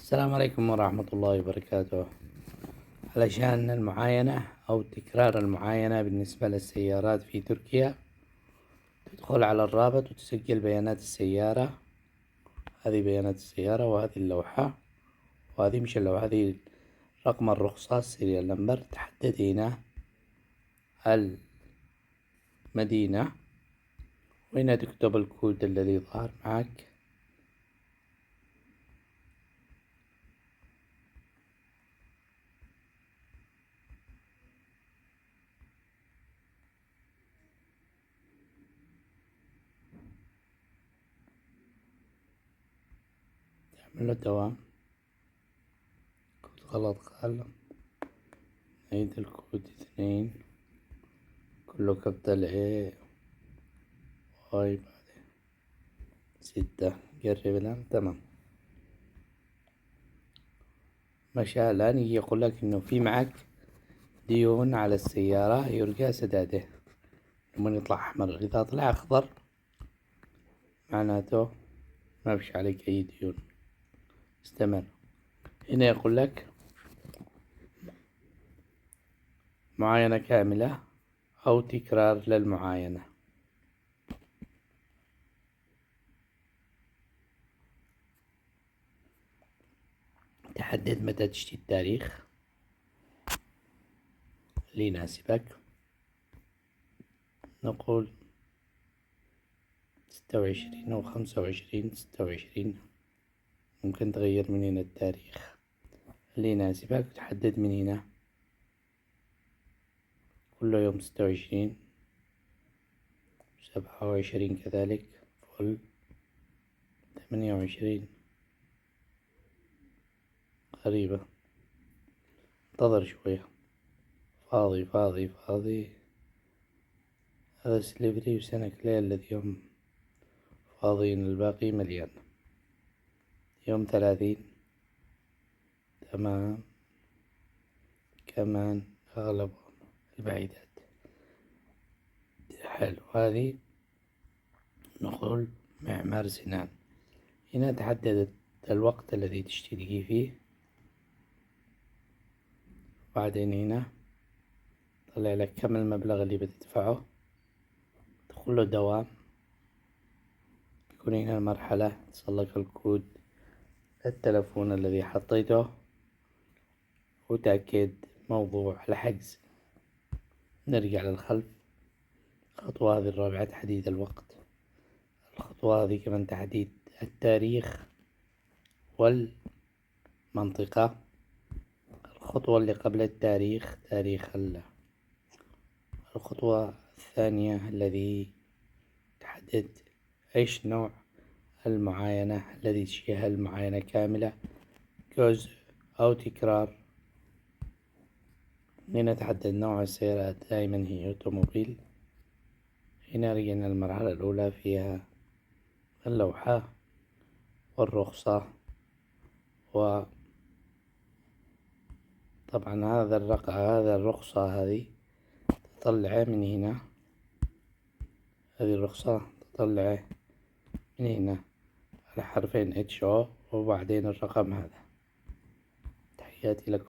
السلام عليكم ورحمة الله وبركاته. علشان المعاينة أو تكرار المعاينة بالنسبة للسيارات في تركيا، تدخل على الرابط وتسجل بيانات السيارة. هذه بيانات السيارة، وهذه اللوحة، وهذه مش اللوحة، هذه رقم الرخصة السيريال نمبر. تحدد هنا المدينة، وهنا تكتب الكود الذي ظهر معك. تعمل له دوام. كود غلط قال، نعيد الكود 2 كله كابيتال A واي بعدين 6. قرب الآن. تمام. مشى الآن يجي يقول لك إنه في معك ديون على السيارة يرجى سداده. لما يطلع أحمر، إذا طلع أخضر معناته ما فيش عليك أي ديون. استمر. هنا يقول لك معاينة كاملة أو تكرار للمعاينة. تحدد متى تشتي التاريخ اللي يناسبك. نقول 26 أو 25. 26. ممكن تغير من هنا التاريخ اللي يناسبك، وتحدد من هنا كل يوم 26 27 كذلك فل 28. غريبة. انتظر شوية. فاضي فاضي فاضي. هذا سليفري وسنة كليل الذي يوم فاضيين، الباقي مليان. يوم 30. تمام. كمان أغلب البعيدات. حلو. هذه نقول معمار سنان. هنا تحدد الوقت الذي تشتري فيه. بعدين هنا طلع لك كم المبلغ اللي بتدفعه. تقول له دوام. يكون هنا المرحلة تصلك الكود التلفون الذي حطيته، وتأكد موضوع الحجز. نرجع للخلف. الخطوة هذه الرابعة تحديد الوقت. الخطوة هذه كمان تحديد التاريخ والمنطقة. الخطوة اللي قبل التاريخ تاريخ الخطوة الثانية الذي تحدد ايش نوع المعاينة الذي تشيها، المعاينة كاملة، جزء أو تكرار. هنا تحدد نوع السيارة، دائما هي أوتوموبيل. هنا رجعنا المرحلة الأولى فيها اللوحة والرخصة، وطبعا هذا الرخصة هذه تطلعه من هنا. هذه الرخصة تطلعه من هنا على حرفين HO وبعدين الرقم هذا. تحياتي لكم.